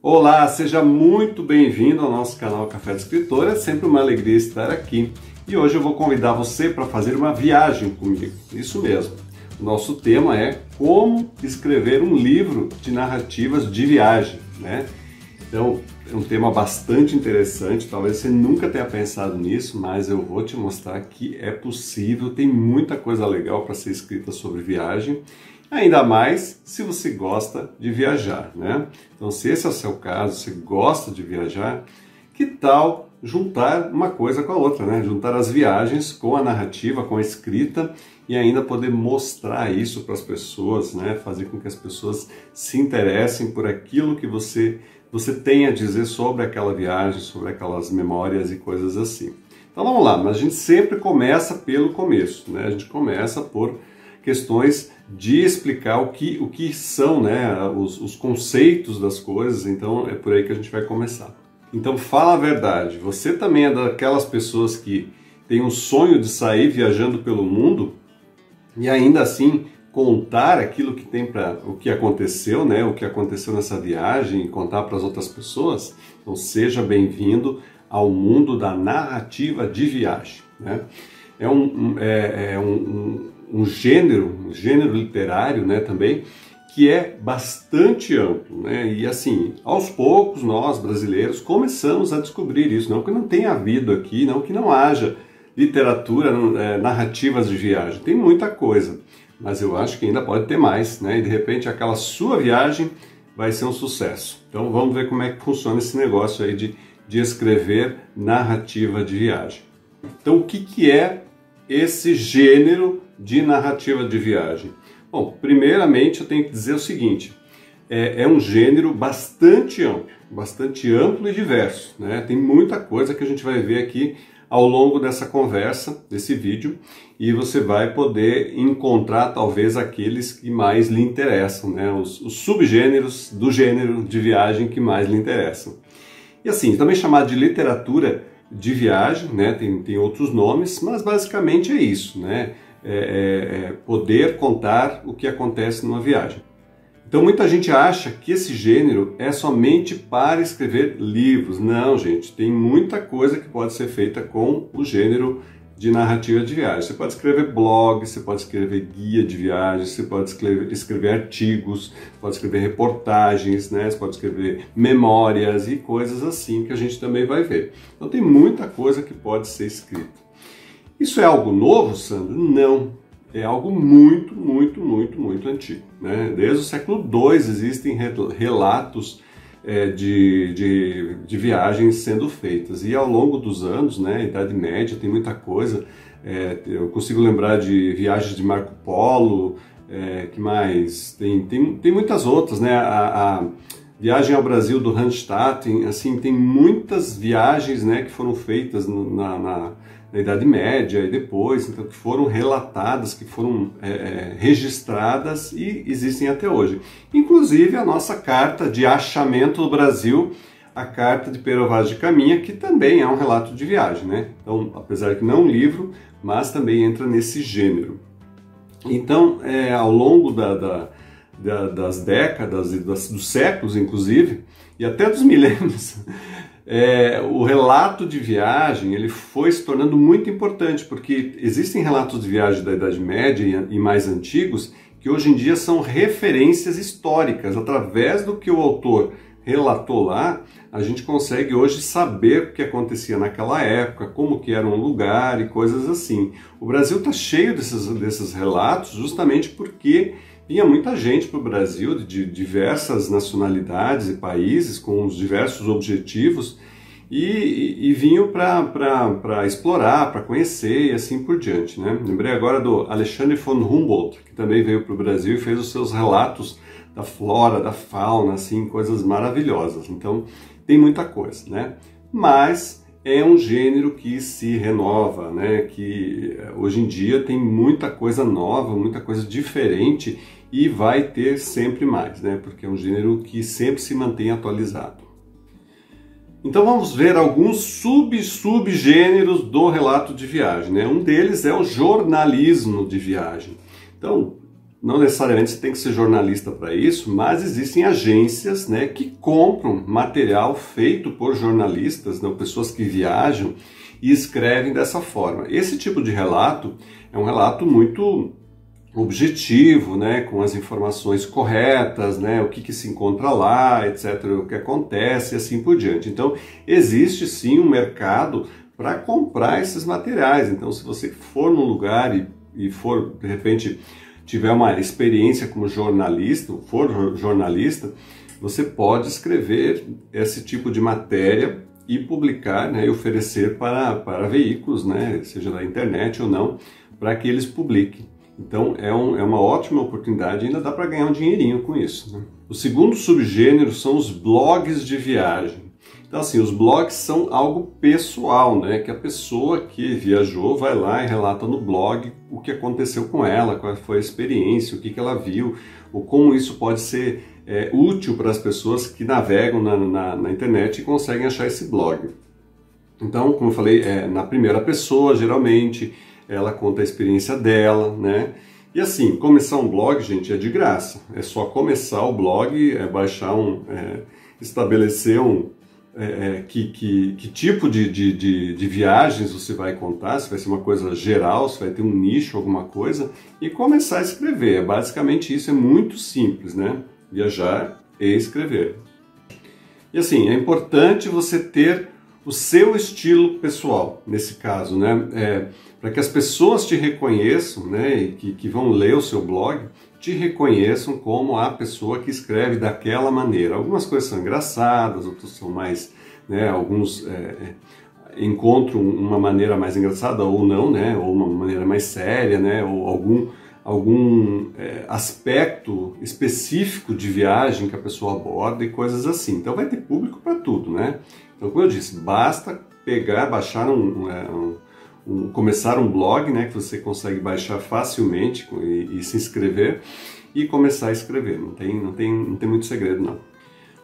Olá, seja muito bem-vindo ao nosso canal Café do Escritor. É sempre uma alegria estar aqui. E hoje eu vou convidar você para fazer uma viagem comigo. Isso mesmo. O nosso tema é como escrever um livro de narrativas de viagem, né? Então, é um tema bastante interessante. Talvez você nunca tenha pensado nisso, mas eu vou te mostrar que é possível. Tem muita coisa legal para ser escrita sobre viagem. Ainda mais se você gosta de viajar, né? Então, se esse é o seu caso, você gosta de viajar, que tal juntar uma coisa com a outra, né? Juntar as viagens com a narrativa, com a escrita e ainda poder mostrar isso para as pessoas, né? Fazer com que as pessoas se interessem por aquilo que você tem a dizer sobre aquela viagem, sobre aquelas memórias e coisas assim. Então vamos lá, mas a gente sempre começa pelo começo, né? A gente começa por questões de explicar o que são, né, os conceitos das coisas. Então é por aí que a gente vai começar. Então fala a verdade, você também é daquelas pessoas que tem um sonho de sair viajando pelo mundo e ainda assim contar aquilo que tem o que aconteceu, né, o que aconteceu nessa viagem e contar para as outras pessoas? Então seja bem-vindo ao mundo da narrativa de viagem, né? É um gênero literário, né, também, que é bastante amplo, né? E assim, aos poucos nós brasileiros começamos a descobrir isso, não que não tenha havido aqui, não que não haja literatura, narrativas de viagem, tem muita coisa, mas eu acho que ainda pode ter mais, né? E de repente aquela sua viagem vai ser um sucesso. Então vamos ver como é que funciona esse negócio aí de escrever narrativa de viagem. Então o que é esse gênero de narrativa de viagem? Bom, primeiramente eu tenho que dizer o seguinte, é um gênero bastante amplo e diverso, né? Tem muita coisa que a gente vai ver aqui ao longo dessa conversa, desse vídeo, e você vai poder encontrar talvez aqueles que mais lhe interessam, né? Os subgêneros do gênero de viagem que mais lhe interessam. E assim, também chamado de literatura de viagem, né? Tem outros nomes, mas basicamente é isso, né? Poder contar o que acontece numa viagem. Então muita gente acha que esse gênero é somente para escrever livros. Não, gente, tem muita coisa que pode ser feita com o gênero de narrativa de viagem. Você pode escrever blog, você pode escrever guia de viagem, você pode escrever artigos, pode escrever reportagens, né? Você pode escrever memórias e coisas assim que a gente também vai ver. Então tem muita coisa que pode ser escrita. Isso é algo novo, Sandro? Não. É algo muito antigo, né? Desde o século II existem relatos de viagens sendo feitas. E ao longo dos anos, né, Idade Média, tem muita coisa. Eu consigo lembrar de viagens de Marco Polo, que mais? Tem muitas outras, né? A viagem ao Brasil do Randstadt, assim, tem muitas viagens, né, que foram feitas na Idade Média e depois, então, que foram relatadas, que foram registradas e existem até hoje. Inclusive a nossa carta de achamento do Brasil, a carta de Pero Vaz de Caminha, que também é um relato de viagem, né? Então, apesar que não é um livro, mas também entra nesse gênero. Então, ao longo das décadas e dos séculos, inclusive, e até dos milênios, o relato de viagem ele foi se tornando muito importante, porque existem relatos de viagem da Idade Média e mais antigos que hoje em dia são referências históricas. Através do que o autor relatou lá, a gente consegue hoje saber o que acontecia naquela época, como que era um lugar e coisas assim. O Brasil está cheio desses relatos justamente porque vinha muita gente para o Brasil, de diversas nacionalidades e países, com os diversos objetivos, e vinham para explorar, para conhecer e assim por diante, né? Lembrei agora do Alexandre von Humboldt, que também veio para o Brasil e fez os seus relatos da flora, da fauna, assim, coisas maravilhosas. Então, tem muita coisa, né? Mas é um gênero que se renova, né? Que hoje em dia tem muita coisa nova, muita coisa diferente, e vai ter sempre mais, né? Porque é um gênero que sempre se mantém atualizado. Então vamos ver alguns subgêneros do relato de viagem, né? Um deles é o jornalismo de viagem. Então, não necessariamente você tem que ser jornalista para isso, mas existem agências, né, que compram material feito por jornalistas, né, pessoas que viajam e escrevem dessa forma. Esse tipo de relato é um relato muito objetivo, né, com as informações corretas, né, o que se encontra lá, etc., o que acontece e assim por diante. Então, existe sim um mercado para comprar esses materiais. Então, se você for num lugar e for, de repente, tiver uma experiência como jornalista, ou for jornalista, você pode escrever esse tipo de matéria e publicar, né, e oferecer para veículos, né, seja da internet ou não, para que eles publiquem. Então é uma ótima oportunidade, ainda dá para ganhar um dinheirinho com isso, né? O segundo subgênero são os blogs de viagem. Então assim, os blogs são algo pessoal, né? Que a pessoa que viajou vai lá e relata no blog o que aconteceu com ela, qual foi a experiência, o que ela viu, ou como isso pode ser útil para as pessoas que navegam na internet e conseguem achar esse blog. Então, como eu falei, na primeira pessoa, geralmente, ela conta a experiência dela, né? E assim, começar um blog, gente, é de graça. É só começar o blog, baixar estabelecer que tipo de viagens você vai contar, se vai ser uma coisa geral, se vai ter um nicho, alguma coisa, e começar a escrever. Basicamente isso, é muito simples, né? Viajar e escrever. E assim, é importante você ter o seu estilo pessoal, nesse caso, né? Para que as pessoas te reconheçam, né? E que vão ler o seu blog, te reconheçam como a pessoa que escreve daquela maneira. Algumas coisas são engraçadas, outras são mais, né? Alguns encontram uma maneira mais engraçada ou não, né? Ou uma maneira mais séria, né? Ou algum aspecto específico de viagem que a pessoa aborda e coisas assim. Então vai ter público para tudo, né? Então, como eu disse, basta baixar começar um blog, né, que você consegue baixar facilmente e se inscrever e começar a escrever. Não tem muito segredo, não.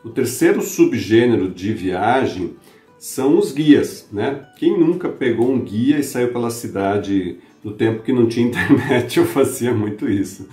O terceiro subgênero de viagem são os guias, né? Quem nunca pegou um guia e saiu pela cidade no tempo que não tinha internet? Eu fazia muito isso.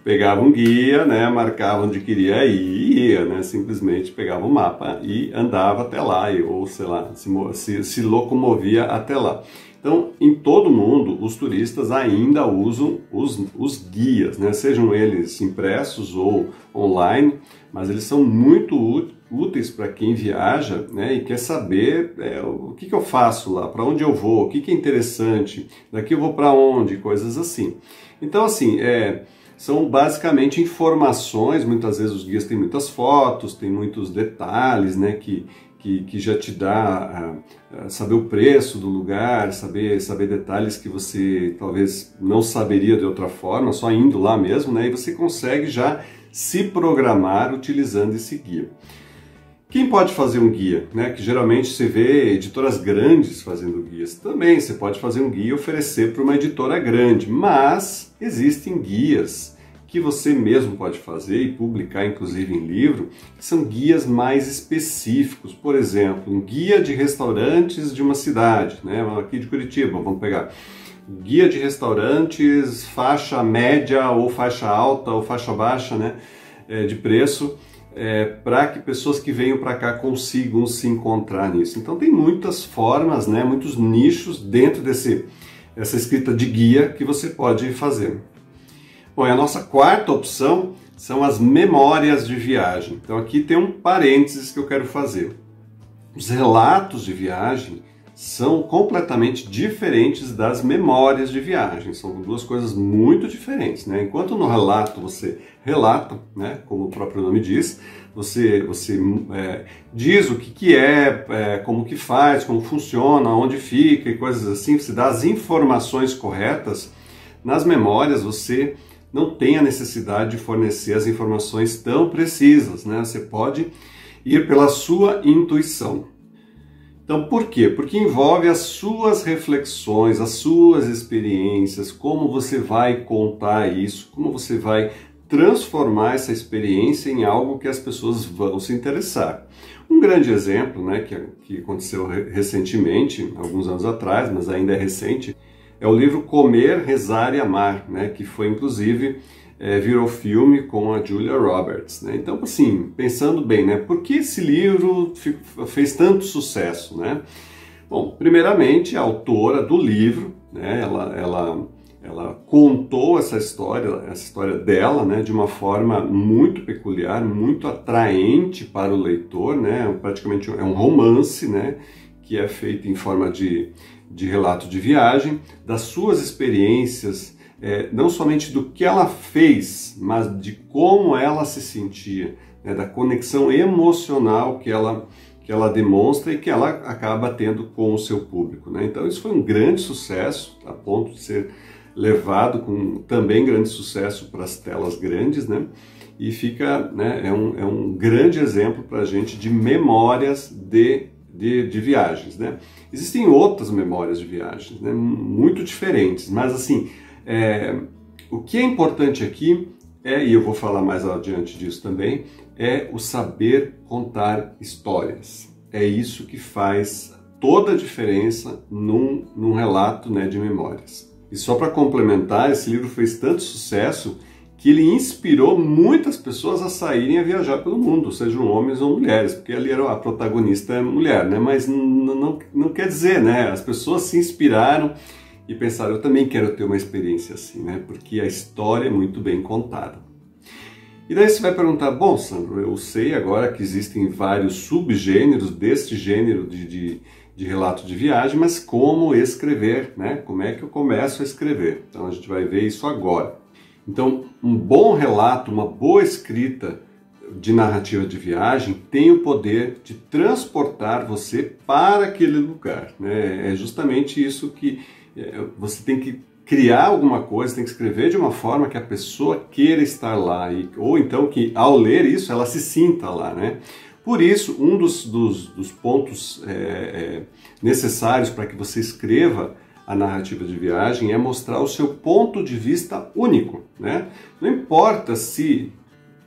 Pegava um guia, né, marcava onde queria ir e ia, né, simplesmente pegava o mapa e andava até lá, ou sei lá, se locomovia até lá. Então, em todo mundo, os turistas ainda usam os guias, né, sejam eles impressos ou online, mas eles são muito úteis para quem viaja, né, e quer saber o que eu faço lá, para onde eu vou, o que é interessante, daqui eu vou para onde, coisas assim. Então, assim, são basicamente informações, muitas vezes os guias têm muitas fotos, tem muitos detalhes, né, que já te dá saber o preço do lugar, saber detalhes que você talvez não saberia de outra forma, só indo lá mesmo, né, e você consegue já se programar utilizando esse guia. Quem pode fazer um guia, né? Que geralmente você vê editoras grandes fazendo guias. Também você pode fazer um guia e oferecer para uma editora grande, mas existem guias que você mesmo pode fazer e publicar, inclusive em livro, que são guias mais específicos. Por exemplo, um guia de restaurantes de uma cidade, né? Aqui de Curitiba, vamos pegar. Guia de restaurantes, faixa média ou faixa alta ou faixa baixa, né? De preço. Para que pessoas que venham para cá consigam se encontrar nisso. Então tem muitas formas, né, muitos nichos dentro dessa escrita de guia que você pode fazer. Bom, e a nossa quarta opção são as memórias de viagem. Então aqui tem um parênteses que eu quero fazer. Os relatos de viagem são completamente diferentes das memórias de viagem. São duas coisas muito diferentes, né? Enquanto no relato você relata, né, como o próprio nome diz, você diz o que como que faz, como funciona, onde fica e coisas assim, você dá as informações corretas. Nas memórias você não tem a necessidade de fornecer as informações tão precisas, né? Você pode ir pela sua intuição. Então, por quê? Porque envolve as suas reflexões, as suas experiências, como você vai contar isso, como você vai transformar essa experiência em algo que as pessoas vão se interessar. Um grande exemplo, né, que aconteceu recentemente, alguns anos atrás, mas ainda é recente, é o livro Comer, Rezar e Amar, né, que foi inclusive virou filme com a Julia Roberts, né? Então, assim, pensando bem, né? Por que esse livro fez tanto sucesso, né? Bom, primeiramente, a autora do livro, né? Ela contou essa história dela, né? De uma forma muito peculiar, muito atraente para o leitor, né? Praticamente é um romance, né? Que é feito em forma de relato de viagem, das suas experiências, não somente do que ela fez, mas de como ela se sentia, né, da conexão emocional que ela demonstra e que ela acaba tendo com o seu público, né? Então isso foi um grande sucesso, a ponto de ser levado com também grande sucesso para as telas grandes, né? E fica, né, é um grande exemplo para a gente de memórias de viagens, né? Existem outras memórias de viagens, né, muito diferentes, mas assim, o que é importante aqui e eu vou falar mais adiante disso também, é o saber contar histórias. É isso que faz toda a diferença num relato, né, de memórias. E só para complementar, esse livro fez tanto sucesso que ele inspirou muitas pessoas a saírem a viajar pelo mundo, sejam homens ou mulheres, porque ali era a protagonista mulher, né? Mas não quer dizer, né? As pessoas se inspiraram e pensaram, eu também quero ter uma experiência assim, né? Porque a história é muito bem contada. E daí você vai perguntar, bom, Sandro, eu sei agora que existem vários subgêneros deste gênero de relato de viagem, mas como escrever, né? Como é que eu começo a escrever? Então a gente vai ver isso agora. Então, um bom relato, uma boa escrita de narrativa de viagem tem o poder de transportar você para aquele lugar, né? É justamente isso que você tem que criar alguma coisa, tem que escrever de uma forma que a pessoa queira estar lá, ou então que ao ler isso ela se sinta lá, né? Por isso, um dos pontos necessários para que você escreva a narrativa de viagem é mostrar o seu ponto de vista único, né? Não importa se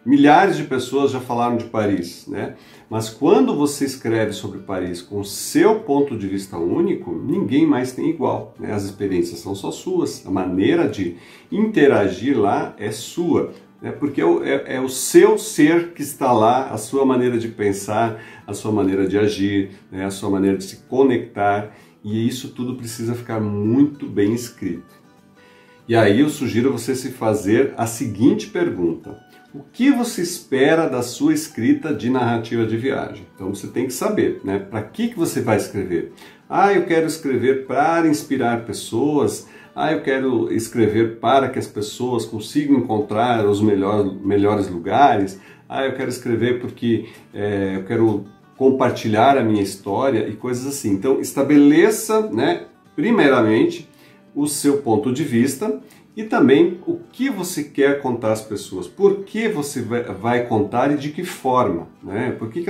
milhares de pessoas já falaram de Paris, né? Mas quando você escreve sobre Paris com o seu ponto de vista único, ninguém mais tem igual, né? As experiências são só suas, a maneira de interagir lá é sua, né? Porque é o seu ser que está lá, a sua maneira de pensar, a sua maneira de agir, né? A sua maneira de se conectar. E isso tudo precisa ficar muito bem escrito. E aí eu sugiro você se fazer a seguinte pergunta: o que você espera da sua escrita de narrativa de viagem? Então você tem que saber, né? Para que você vai escrever? Eu quero escrever para inspirar pessoas. Eu quero escrever para que as pessoas consigam encontrar os melhores lugares. Eu quero escrever porque eu quero compartilhar a minha história e coisas assim. Então estabeleça, né, primeiramente o seu ponto de vista e também o que você quer contar às pessoas, por que você vai contar e de que forma, né? Por que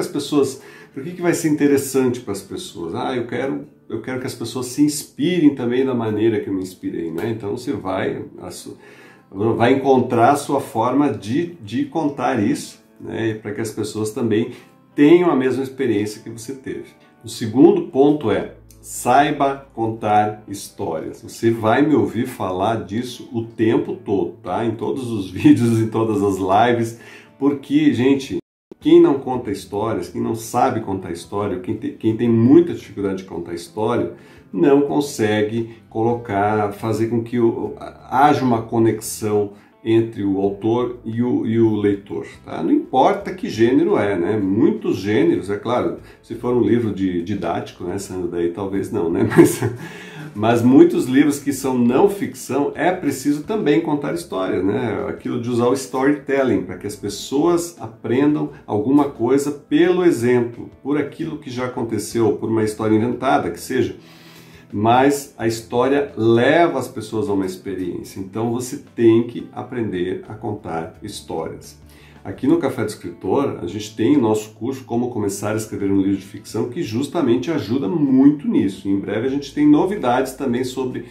vai ser interessante para as pessoas? Eu quero que as pessoas se inspirem também da maneira que eu me inspirei, né? Então você vai encontrar a sua forma de contar isso, né? Para que as pessoas também tenham a mesma experiência que você teve. O segundo ponto é: saiba contar histórias. Você vai me ouvir falar disso o tempo todo, tá? Em todos os vídeos, em todas as lives, porque, gente, quem não conta histórias, quem não sabe contar história, quem tem muita dificuldade de contar história, não consegue fazer com que haja uma conexão entre o autor e o leitor, tá? Não importa que gênero né? Muitos gêneros, é claro, se for um livro didático, né, Sandro, daí talvez não, né? Mas muitos livros que são não ficção, é preciso também contar histórias, né? Aquilo de usar o storytelling, para que as pessoas aprendam alguma coisa pelo exemplo, por aquilo que já aconteceu, por uma história inventada, que seja. Mas a história leva as pessoas a uma experiência, então você tem que aprender a contar histórias. Aqui no Café do Escritor, a gente tem o nosso curso Como Começar a Escrever um Livro de Ficção, que justamente ajuda muito nisso. Em breve a gente tem novidades também sobre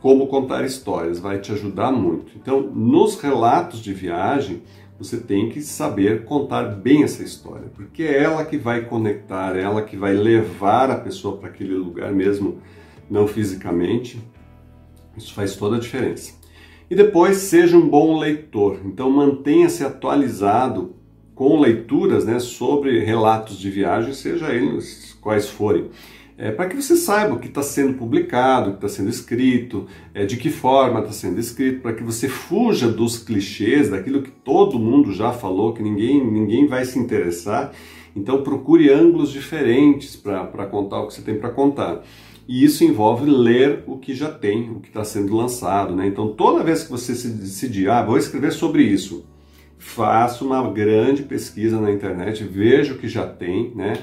como contar histórias, vai te ajudar muito. Então, nos relatos de viagem, você tem que saber contar bem essa história, porque é ela que vai conectar, é ela que vai levar a pessoa para aquele lugar mesmo, não fisicamente. Isso faz toda a diferença. E depois, seja um bom leitor. Então, mantenha-se atualizado com leituras, né, sobre relatos de viagem, seja eles quais forem. Para que você saiba o que está sendo publicado, o que está sendo escrito, de que forma está sendo escrito, para que você fuja dos clichês, daquilo que todo mundo já falou, que ninguém vai se interessar. Então procure ângulos diferentes para contar o que você tem para contar. E isso envolve ler o que já tem, o que está sendo lançado, né? Então toda vez que você se decidir, vou escrever sobre isso, faça uma grande pesquisa na internet, veja o que já tem, né?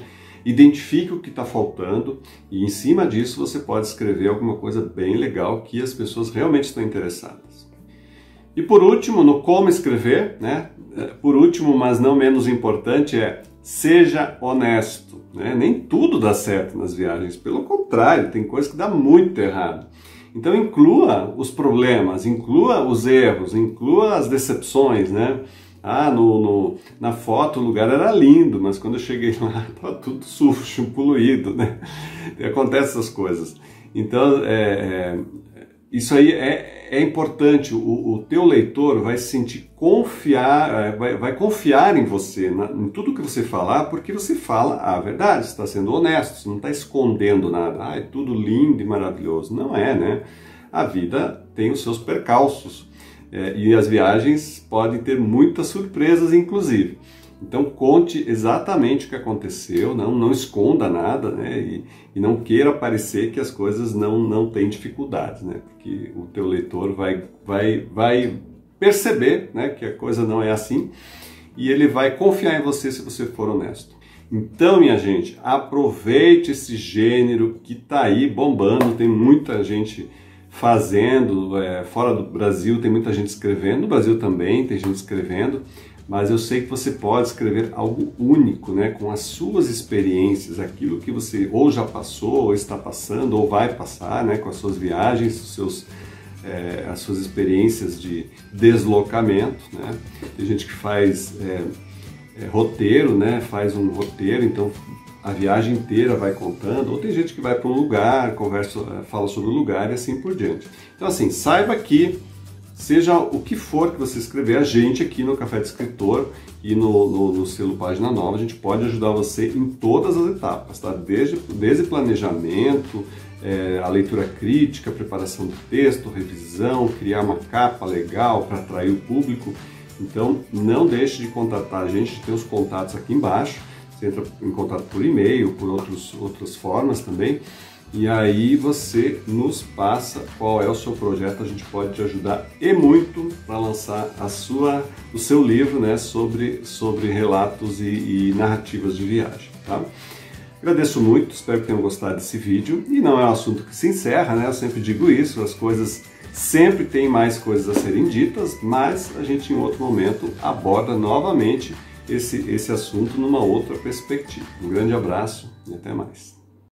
Identifique o que está faltando e em cima disso você pode escrever alguma coisa bem legal que as pessoas realmente estão interessadas. E por último, no como escrever, né? Por último, mas não menos importante, seja honesto, né? Nem tudo dá certo nas viagens, pelo contrário, tem coisa que dá muito errado. Então inclua os problemas, inclua os erros, inclua as decepções, né? Na foto o lugar era lindo, mas quando eu cheguei lá estava tudo sujo, poluído, né? Acontece essas coisas. Então, isso aí é importante. O teu leitor vai se sentir vai confiar em você, em tudo que você falar, porque você fala a verdade, você está sendo honesto, você não está escondendo nada. É tudo lindo e maravilhoso. Não é, né? A vida tem os seus percalços. E as viagens podem ter muitas surpresas, inclusive. Então conte exatamente o que aconteceu, não esconda nada, né? E não queira parecer que as coisas não têm dificuldades, né? Porque o teu leitor vai perceber, né, que a coisa não é assim e ele vai confiar em você se você for honesto. Então, minha gente, aproveite esse gênero que está aí bombando, tem muita gente fazendo, fora do Brasil tem muita gente escrevendo, no Brasil também tem gente escrevendo, mas eu sei que você pode escrever algo único, né, com as suas experiências, aquilo que você ou já passou, ou está passando, ou vai passar, né, com as suas viagens, as suas experiências de deslocamento, né? Tem gente que faz roteiro, né, faz um roteiro, então a viagem inteira vai contando, ou tem gente que vai para um lugar, fala sobre o lugar e assim por diante. Então assim, saiba que seja o que for que você escrever, a gente aqui no Café de Escritor e no selo Página Nova, a gente pode ajudar você em todas as etapas, tá? Desde planejamento, a leitura crítica, a preparação do texto, revisão, criar uma capa legal para atrair o público. Então não deixe de contatar a gente tem os contatos aqui embaixo. Você entra em contato por e-mail, por outras formas também, e aí você nos passa qual é o seu projeto, a gente pode te ajudar e muito para lançar o seu livro, né, sobre relatos e narrativas de viagem, tá? Agradeço muito, espero que tenham gostado desse vídeo, e não é um assunto que se encerra, né, eu sempre digo isso, as coisas sempre tem mais coisas a serem ditas, mas a gente em outro momento aborda novamente esse assunto numa outra perspectiva. Um grande abraço e até mais.